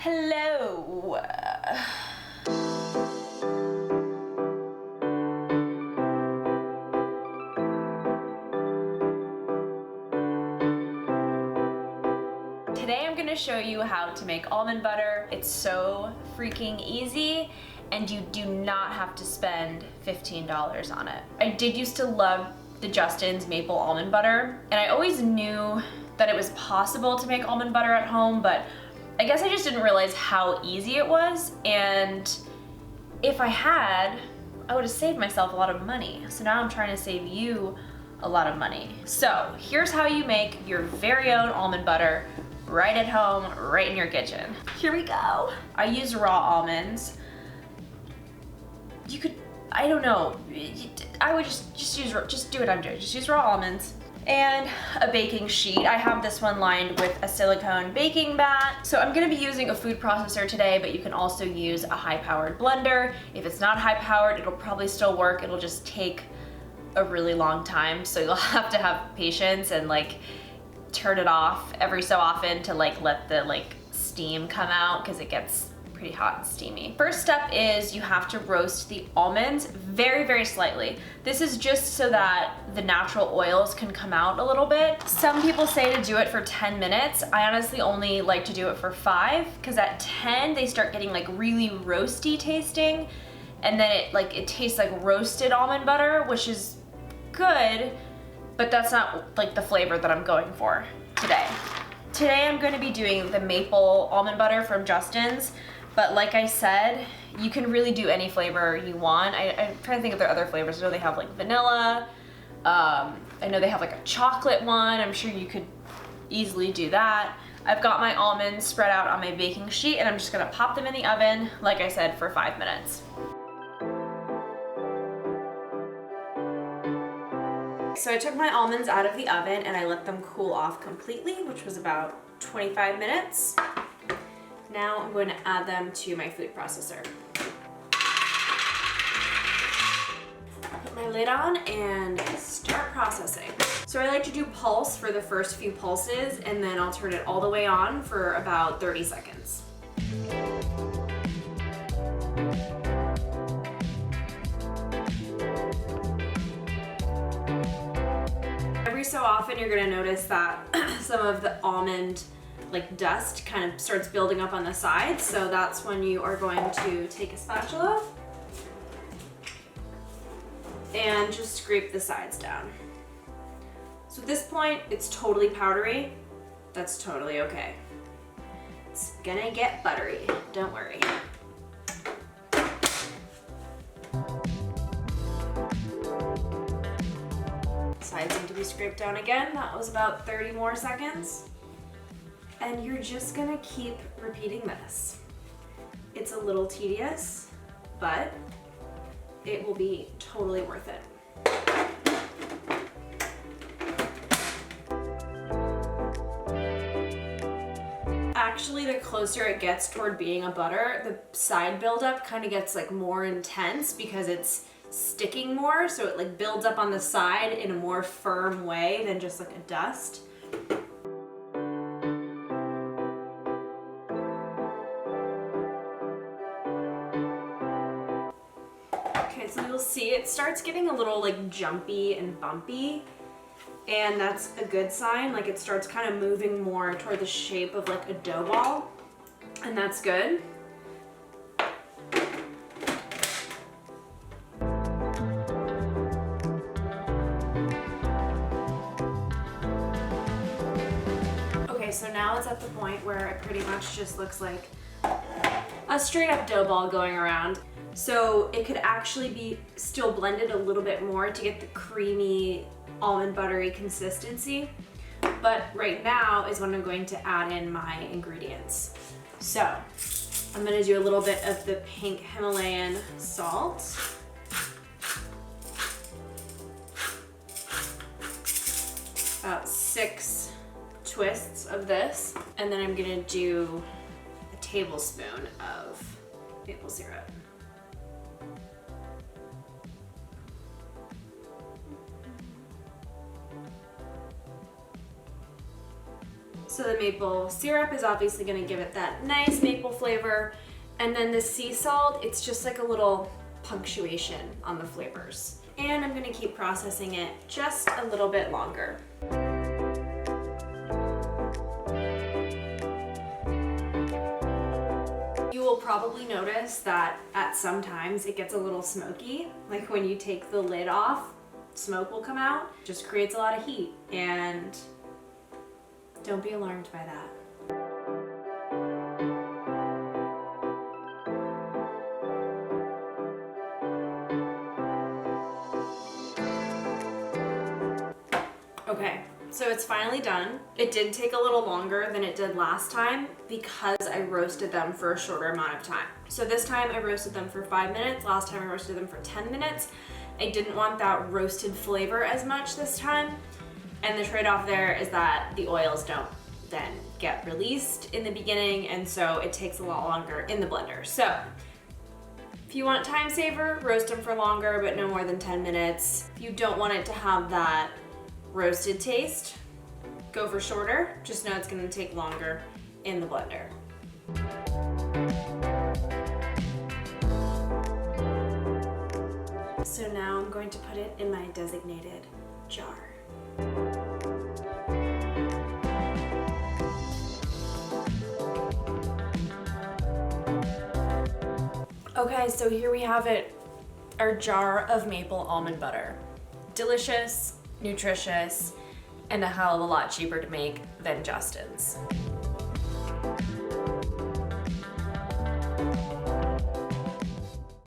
Hello. Today I'm gonna show you how to make almond butter. It's so freaking easy and you do not have to spend $15 on it. I did used to love the Justin's maple almond butter, and I always knew that it was possible to make almond butter at home, but I guess I just didn't realize how easy it was, and if I had, I would have saved myself a lot of money. So now I'm trying to save you a lot of money. So here's how you make your very own almond butter right at home, right in your kitchen. Here we go. I use raw almonds. You could, I don't know, I would just do what I'm doing. Just use raw almonds and a baking sheet. I have this one lined with a silicone baking mat. So I'm gonna be using a food processor today, but you can also use a high-powered blender. If it's not high-powered, it'll probably still work. It'll just take a really long time. So you'll have to have patience and like turn it off every so often to like let the steam come out, because it gets pretty hot and steamy. First step is you have to roast the almonds very, very slightly. This is just so that the natural oils can come out a little bit. Some people say to do it for 10 minutes. I honestly only like to do it for 5, because at 10 they start getting like really roasty tasting, and then it tastes like roasted almond butter, which is good, but that's not like the flavor that I'm going for today. Today I'm going to be doing the maple almond butter from Justin's. But like I said, you can really do any flavor you want. I'm trying to think of their other flavors. I know they have like vanilla. I know they have like a chocolate one. I'm sure you could easily do that. I've got my almonds spread out on my baking sheet, and I'm just gonna pop them in the oven, like I said, for 5 minutes. So I took my almonds out of the oven and I let them cool off completely, which was about 25 minutes. Now I'm going to add them to my food processor. Put my lid on and start processing. So I like to do pulse for the first few pulses, and then I'll turn it all the way on for about 30 seconds. Every so often you're going to notice that some of the almond dust kind of starts building up on the sides, so that's when you are going to take a spatula and just scrape the sides down. So at this point, it's totally powdery. That's totally okay. It's gonna get buttery, don't worry. Sides need to be scraped down again. That was about 30 more seconds. And you're just gonna keep repeating this. It's a little tedious, but it will be totally worth it. Actually, the closer it gets toward being a butter, the side buildup kind of gets more intense because it's sticking more, so it builds up on the side in a more firm way than just a dust. So you'll see it starts getting a little jumpy and bumpy, and that's a good sign. It starts kind of moving more toward the shape of a dough ball, and that's good. Okay, so now it's at the point where it pretty much just looks like a straight up dough ball going around. So it could actually be still blended a little bit more to get the creamy almond buttery consistency. But right now is when I'm going to add in my ingredients. So I'm gonna do a little bit of the pink Himalayan salt. About 6 twists of this. And then I'm gonna do a tablespoon of maple syrup. So the maple syrup is obviously going to give it that nice maple flavor. And then the sea salt, it's just like a little punctuation on the flavors. And I'm gonna keep processing it just a little bit longer. You will probably notice that at some times it gets a little smoky. Like when you take the lid off, smoke will come out. Just creates a lot of heat, and don't be alarmed by that. Okay, so it's finally done. It did take a little longer than it did last time because I roasted them for a shorter amount of time. So this time I roasted them for 5 minutes. Last time I roasted them for 10 minutes. I didn't want that roasted flavor as much this time. And the trade-off there is that the oils don't then get released in the beginning, and so it takes a lot longer in the blender. So if you want time saver, roast them for longer, but no more than 10 minutes. If you don't want it to have that roasted taste, go for shorter. Just know it's gonna take longer in the blender. So now I'm going to put it in my designated jar. Okay, so here we have it, our jar of maple almond butter. Delicious, nutritious, and a hell of a lot cheaper to make than Justin's.